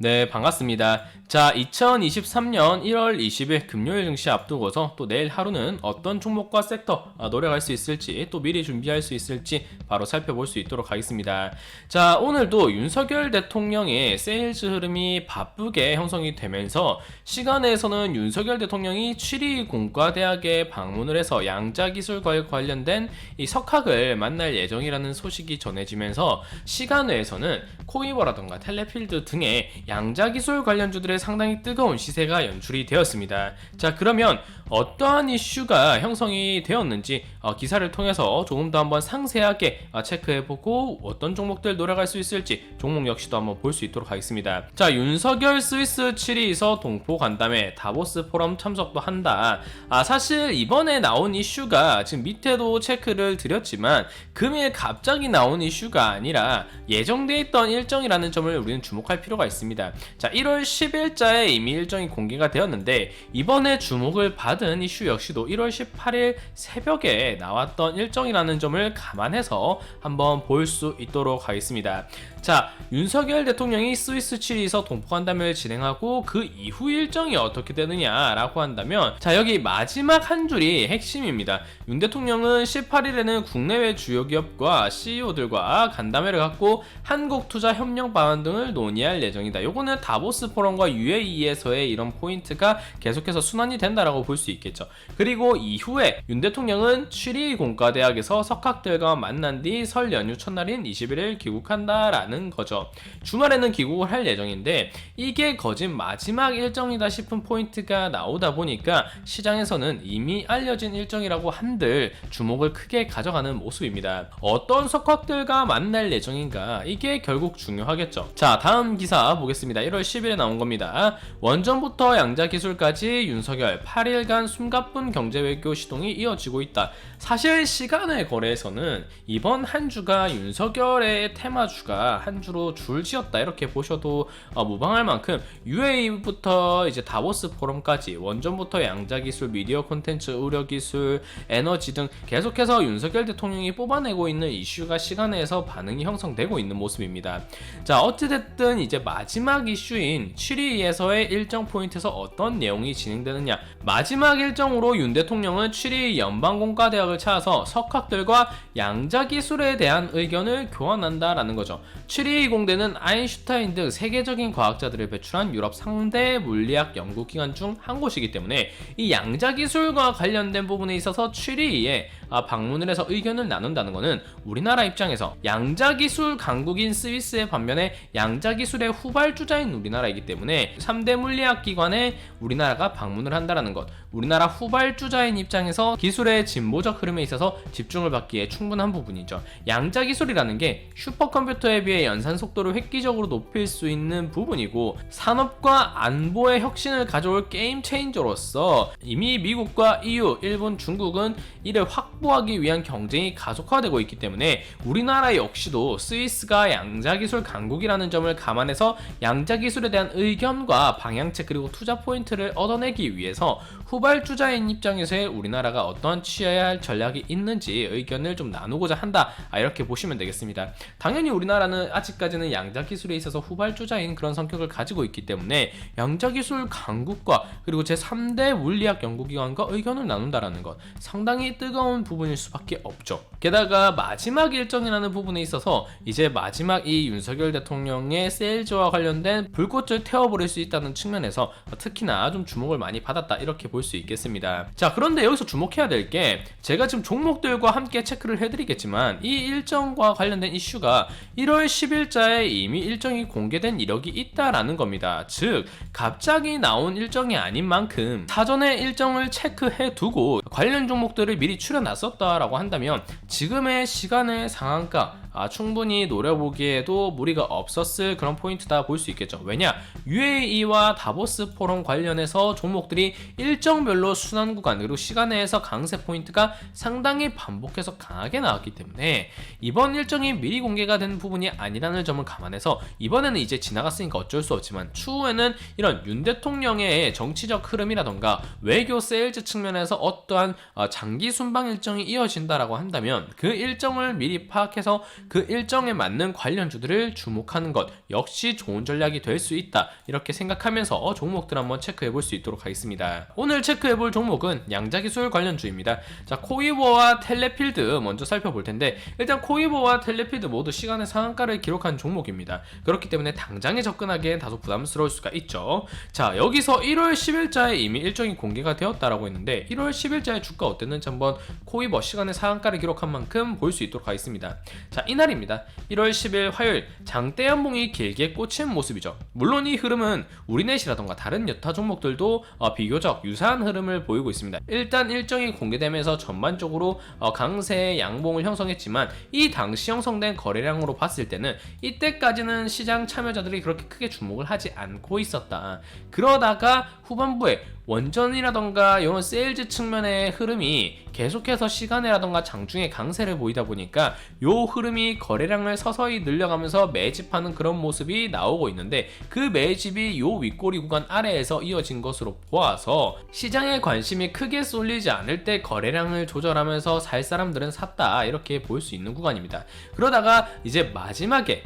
네, 반갑습니다. 자, 2023년 1월 20일 금요일 증시 앞두고서 또 내일 하루는 어떤 종목과 섹터 노려갈 수 있을지 또 미리 준비할 수 있을지 바로 살펴볼 수 있도록 하겠습니다. 자, 오늘도 윤석열 대통령의 세일즈 흐름이 바쁘게 형성이 되면서 시간에서는 윤석열 대통령이 취리 공과대학에 방문을 해서 양자기술과 관련된 이 석학을 만날 예정이라는 소식이 전해지면서 시간외에서는 코이버라던가 텔레필드 등의 양자기술 관련주들의 상당히 뜨거운 시세가 연출이 되었습니다. 자, 그러면 어떠한 이슈가 형성이 되었는지 기사를 통해서 조금 더 한번 상세하게 체크해보고 어떤 종목들 노려갈 수 있을지 종목 역시도 한번 볼 수 있도록 하겠습니다. 자, 윤석열 스위스 7위에서 동포 간담회 다보스 포럼 참석도 한다. 사실 이번에 나온 이슈가 지금 밑에도 체크를 드렸지만 금일 갑자기 나온 이슈가 아니라 예정돼 있던 일정이라는 점을 우리는 주목할 필요가 있습니다. 자, 1월 10일자에 이미 일정이 공개가 되었는데 이번에 주목을 받은 이슈 역시도 1월 18일 새벽에 나왔던 일정이라는 점을 감안해서 한번 볼 수 있도록 하겠습니다. 자, 윤석열 대통령이 스위스 7위에서 동포간담회를 진행하고 그 이후 일정이 어떻게 되느냐라고 한다면, 자, 여기 마지막 한 줄이 핵심입니다. 윤 대통령은 18일에는 국내외 주요 기업과 CEO들과 간담회를 갖고 한국투자협력 방안 등을 논의할 예정이다. 요거는 다보스 포럼과 UAE에서의 이런 포인트가 계속해서 순환이 된다라고 볼 수 있겠죠. 그리고 이후에 윤 대통령은 취리 공과대학에서 석학들과 만난 뒤 설 연휴 첫날인 21일 귀국한다라는 거죠. 주말에는 귀국을 할 예정인데 이게 거진 마지막 일정이다 싶은 포인트가 나오다 보니까 시장에서는 이미 알려진 일정이라고 한들 주목을 크게 가져가는 모습입니다. 어떤 석학들과 만날 예정인가, 이게 결국 중요하겠죠. 자, 다음 기사 보겠습니다. 1월 10일에 나온 겁니다. 원전부터 양자기술까지 윤석열 8일간 숨가쁜 경제외교 시동이 이어지고 있다. 사실 시간의 거래에서는 이번 한 주가 윤석열의 테마주가 한 주로 줄지었다 이렇게 보셔도 무방할 만큼 UAE부터 이제 다보스 포럼까지 원전부터 양자기술, 미디어 콘텐츠, 의료기술, 에너지 등 계속해서 윤석열 대통령이 뽑아내고 있는 이슈가 시간에서 반응이 형성되고 있는 모습입니다. 자, 어찌됐든 이제 마지막 이슈인 7위에서의 일정 포인트에서 어떤 내용이 진행되느냐, 마지막 일정으로 윤 대통령은 7위 연방공과대학을 찾아서 석학들과 양자기술에 대한 의견을 교환한다라는 거죠. 7위 공대는 아인슈타인 등 세계적인 과학자들을 배출한 유럽 상대 물리학 연구기관 중 한 곳이기 때문에 이 양자기술과 관련된 부분에 있어서 7위에 방문을 해서 의견을 나눈다는 것은 우리나라 입장에서 양자기술 강국인 스위스의 반면에 양자기술의 후발주자인 우리나라이기 때문에 3대 물리학 기관에 우리나라가 방문을 한다는 것, 우리나라 후발주자인 입장에서 기술의 진보적 흐름에 있어서 집중을 받기에 충분한 부분이죠. 양자기술이라는 게 슈퍼컴퓨터에 비해 연산 속도를 획기적으로 높일 수 있는 부분이고 산업과 안보의 혁신을 가져올 게임 체인저로서 이미 미국과 EU, 일본, 중국은 이를 확보하기 위한 경쟁이 가속화되고 있기 때문에 우리나라 역시도 스위스가 양자기술 강국이라는 점을 감안해서 양자기술에 대한 의견과 방향책 그리고 투자 포인트를 얻어내기 위해서 후발주자인 입장에서의 우리나라가 어떠한 취해야 할 전략이 있는지 의견을 좀 나누고자 한다, 이렇게 보시면 되겠습니다. 당연히 우리나라는 아직까지는 양자기술에 있어서 후발주자인 그런 성격을 가지고 있기 때문에 양자기술 강국과 그리고 제3대 물리학 연구기관과 의견을 나눈다라는 것 상당히 뜨거운 부분일 수밖에 없죠. 게다가 마지막 일정이라는 부분에 있어서 이제 마지막 이 윤석열 대통령의 세일즈와 관련된 불꽃을 태워버릴 수 있다는 측면에서 특히나 좀 주목을 많이 받았다 이렇게 볼 수 있겠습니다. 자, 그런데 여기서 주목해야 될 게 제가 지금 종목들과 함께 체크를 해드리겠지만 이 일정과 관련된 이슈가 1월 10일자에 이미 일정이 공개된 이력이 있다라는 겁니다. 즉 갑자기 나온 일정이 아닌 만큼 사전에 일정을 체크해 두고 관련 종목들을 미리 추려놨었다라고 한다면 지금의 시간의 상한가 충분히 노려보기에도 무리가 없었을 그런 포인트다 볼 수 있겠죠. 왜냐? UAE와 다보스 포럼 관련해서 종목들이 일정별로 순환 구간 그리고 시간내에서 강세 포인트가 상당히 반복해서 강하게 나왔기 때문에 이번 일정이 미리 공개가 된 부분이 아니라는 점을 감안해서 이번에는 이제 지나갔으니까 어쩔 수 없지만 추후에는 이런 윤 대통령의 정치적 흐름이라던가 외교 세일즈 측면에서 어떠한 장기 순방 일정이 이어진다라고 한다면 그 일정을 미리 파악해서 그 일정에 맞는 관련주들을 주목하는 것 역시 좋은 전략이 될 수 있다, 이렇게 생각하면서 종목들 한번 체크해 볼 수 있도록 하겠습니다. 오늘 체크해 볼 종목은 양자기술 관련주입니다. 자, 코이버와 텔레필드 먼저 살펴볼 텐데, 일단 코이버와 텔레필드 모두 시간의 상한가를 기록한 종목입니다. 그렇기 때문에 당장에 접근하기엔 다소 부담스러울 수가 있죠. 자, 여기서 1월 10일자에 이미 일정이 공개가 되었다라고 했는데, 1월 10일자의 주가 어땠는지 한번 코이버 시간의 상한가를 기록한 만큼 볼 수 있도록 하겠습니다. 자, 이날입니다. 1월 10일 화요일 장대 연봉이 길게 꽂힌 모습이죠. 물론 이 흐름은 우리넷이라던가 다른 여타 종목들도 비교적 유사한 흐름을 보이고 있습니다. 일단 일정이 공개되면서 전반적으로 강세의 양봉을 형성했지만, 이 당시 형성된 거래량으로 봤을 때는 이때까지는 시장 참여자들이 그렇게 크게 주목을 하지 않고 있었다. 그러다가 후반부에 원전이라던가 이런 세일즈 측면의 흐름이 계속해서 시간에라던가 장중에 강세를 보이다 보니까 요 흐름이 거래량을 서서히 늘려가면서 매집하는 그런 모습이 나오고 있는데, 그 매집이 요 윗꼬리 구간 아래에서 이어진 것으로 보아서 시장에 관심이 크게 쏠리지 않을 때 거래량을 조절하면서 살 사람들은 샀다, 이렇게 볼 수 있는 구간입니다. 그러다가 이제 마지막에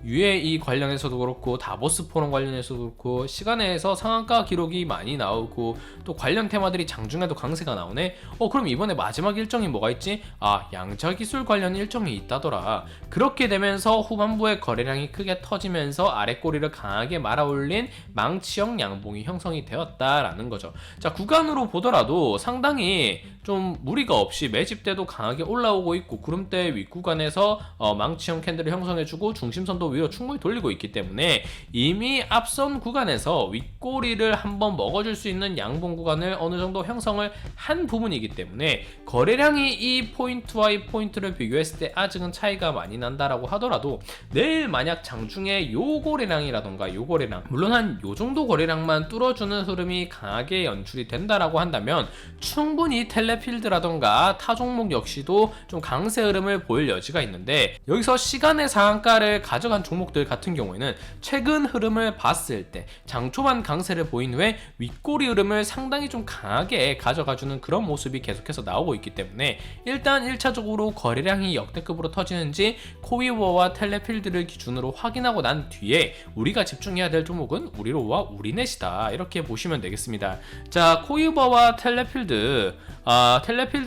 UAE 관련해서도 그렇고 다보스 포럼 관련해서도 그렇고 시간에서 상한가 기록이 많이 나오고 또 관련 테마들이 장중에도 강세가 나오네. 그럼 이번에 마지막 일정이 뭐가 있지? 양자기술 관련 일정이 있다더라. 그렇게 되면서 후반부에 거래량이 크게 터지면서 아랫꼬리를 강하게 말아올린 망치형 양봉이 형성이 되었다라는 거죠. 자, 구간으로 보더라도 상당히 좀 무리가 없이 매집대도 강하게 올라오고 있고, 구름대 윗구간에서 망치형 캔들을 형성해주고 중심선도 위로 충분히 돌리고 있기 때문에 이미 앞선 구간에서 윗꼬리를 한번 먹어줄 수 있는 양봉 구간을 어느 정도 형성을 한 부분이기 때문에 거래량이 이 포인트와 이 포인트를 비교했을 때 아직은 차이가 많이 난다라고 하더라도, 내일 만약 장중에 요 거래량이라던가 요 거래량, 물론 한 요 정도 거래량만 뚫어주는 흐름이 강하게 연출이 된다라고 한다면 충분히 텔레필드라던가 타 종목 역시도 좀 강세 흐름을 보일 여지가 있는데, 여기서 시간의 상한가를 가져간 종목들 같은 경우에는 최근 흐름을 봤을 때 장초반 강세를 보인 후에 윗꼬리 흐름을 상당히 좀 강하게 가져가주는 그런 모습이 계속해서 나오고 있기 때문에, 일단 1차적으로 거래량이 역대급으로 터지는지 코이버와 텔레필드를 기준으로 확인하고 난 뒤에 우리가 집중해야 될 종목은 우리로와 우리넷이다, 이렇게 보시면 되겠습니다. 자, 코이버와 텔레필드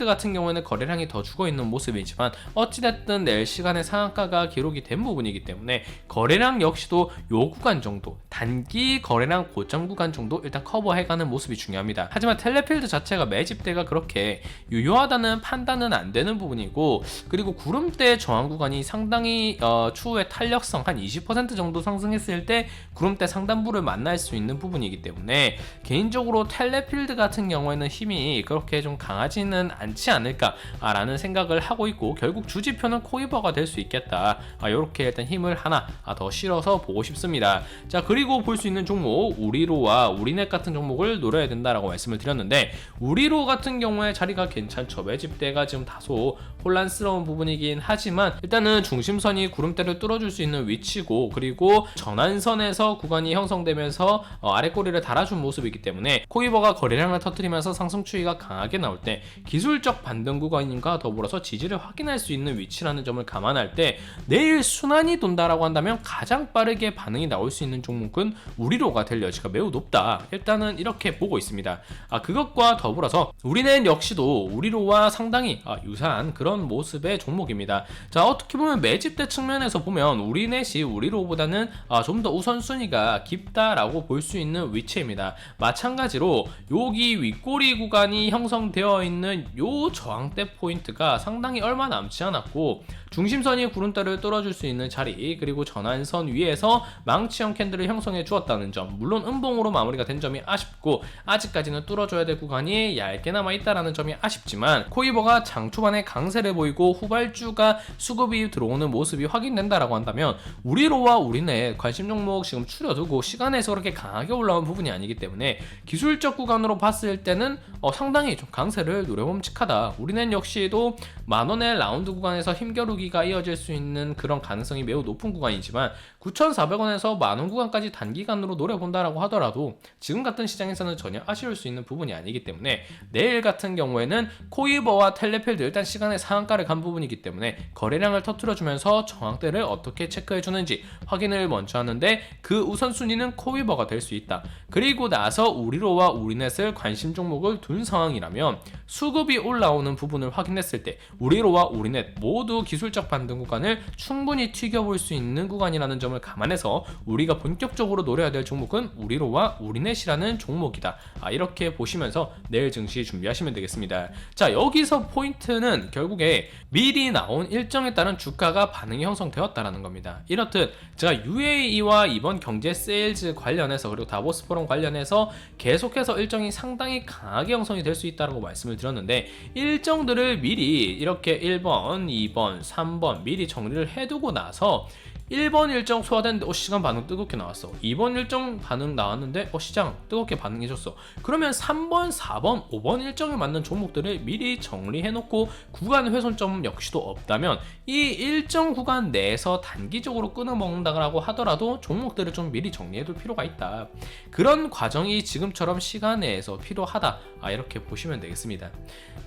같은 경우에는 거래량이 더 죽어있는 모습이지만 어찌됐든 내일 시간에 상한가가 기록이 된 부분이기 때문에 거래량 역시도 요 구간 정도, 단기 거래량 고점 구간 정도 일단 커버해가는 모습이 중요합니다. 하지만 텔레필드 자체가 매집대가 그렇게 유효하다는 판단은 안 되는 부분이고, 그리고 구름대 저항 구간이 상당히 추후에 탄력성 한 20% 정도 상승했을 때 구름대 상단부를 만날 수 있는 부분이기 때문에 개인적으로 텔레필드 같은 경우에는 힘이 그렇게 좀 강하지는 않지 않을까라는 생각을 하고 있고, 결국 주지표는 코이버가 될 수 있겠다, 이렇게 일단 힘을 하나 더 실어서 보고 싶습니다. 자, 그리고 볼 수 있는 종목 우리로와 우리넷 같은 종목을 노려야 된다라고 말씀을 드렸는데, 우리로 같은 경우에 자리가 괜찮죠. 매집대가 지금 다소 혼란스러운 부분이긴 하지만 일단은 중심선이 구름대를 뚫어줄 수 있는 위치고, 그리고 전환선에서 구간이 형성되면서 아랫꼬리를 달아준 모습이기 때문에 코이버가 거래량을 터뜨리면서 상승 추이가 강하게 나올 때 기술적 반등 구간인가 더불어서 지지를 확인할 수 있는 위치라는 점을 감안할 때 내일 순환이 돈다라고 한다면 가장 빠르게 반응이 나올 수 있는 종목은 우리로가 될 여지가 매우 높다, 일단은 이렇게 보고 있습니다. 그것과 더불어서 우리는 역시도 우리로와 상당히 유사한 그런 모습의 종목입니다. 자, 어떻게 보면 매집대 측면에서 보면 우리넷이 우리로보다는 좀 더 우선순위가 깊다라고 볼 수 있는 위치입니다. 마찬가지로 여기 윗꼬리 구간이 형성되어 있는 요 저항대 포인트가 상당히 얼마 남지 않았고, 중심선이 구름대를 뚫어줄 수 있는 자리, 그리고 전환선 위에서 망치형 캔들을 형성해 주었다는 점, 물론 음봉으로 마무리가 된 점이 아쉽고 아직까지는 뚫어줘야 될 구간이 얇게 남아있다는 점이 아쉽지만, 코이버가 장초반에 강세를 보이고 후발주가 수급이 들어오는 모습이 확인된다라고 한다면 우리로와 우리넷 관심 종목 지금 추려두고 시간에서 그렇게 강하게 올라온 부분이 아니기 때문에 기술적 구간으로 봤을 때는 상당히 좀 강세를 노려봄직하다. 우리넷 역시도 만원의 라운드 구간에서 힘겨루기가 이어질 수 있는 그런 가능성이 매우 매우 높은 구간이지만 9,400원에서 만원 구간까지 단기간으로 노려본다라고 하더라도 지금 같은 시장에서는 전혀 아쉬울 수 있는 부분이 아니기 때문에 내일 같은 경우에는 코이버와 텔레필드 일단 시간의 상한가를 간 부분이기 때문에 거래량을 터트려주면서 저항대를 어떻게 체크해주는지 확인을 먼저 하는데 그 우선순위는 코이버가 될 수 있다. 그리고 나서 우리로와 우리넷을 관심 종목을 둔 상황이라면 수급이 올라오는 부분을 확인했을 때 우리로와 우리넷 모두 기술적 반등 구간을 충분히 튀겨볼 수 있는 구간이라는 점을 감안해서 우리가 본격적으로 노려야 될 종목은 우리로와 우리넷이라는 종목이다. 이렇게 보시면서 내일 증시 준비하시면 되겠습니다. 자, 여기서 포인트는 결국에 미리 나온 일정에 따른 주가가 반응이 형성되었다라는 겁니다. 이렇듯 제가 UAE와 이번 경제 세일즈 관련해서 그리고 다보스 포럼 관련해서 계속해서 일정이 상당히 강하게 형성이 될 수 있다고 말씀을 드렸는데 일정들을 미리 이렇게 1번, 2번, 3번 미리 정리를 해두고 나서 1번 일정 소화됐는데 시장 반응 뜨겁게 나왔어. 2번 일정 반응 나왔는데 시장 뜨겁게 반응해줬어. 그러면 3번, 4번, 5번 일정에 맞는 종목들을 미리 정리해놓고 구간 훼손점 역시도 없다면 이 일정 구간 내에서 단기적으로 끊어먹는다고 하더라도 종목들을 좀 미리 정리해둘 필요가 있다. 그런 과정이 지금처럼 시간 내에서 필요하다. 이렇게 보시면 되겠습니다.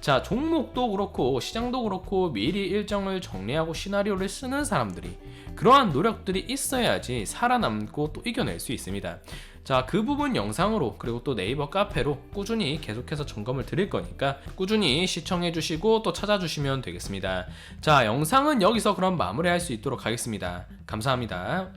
자, 종목도 그렇고 시장도 그렇고 미리 일정을 정리하고 시나리오를 쓰는 사람들이 그러한 노력들이 있어야지 살아남고 또 이겨낼 수 있습니다. 자, 그 부분 영상으로 그리고 또 네이버 카페로 꾸준히 계속해서 점검을 드릴 거니까 꾸준히 시청해 주시고 또 찾아주시면 되겠습니다. 자, 영상은 여기서 그럼 마무리할 수 있도록 하겠습니다. 감사합니다.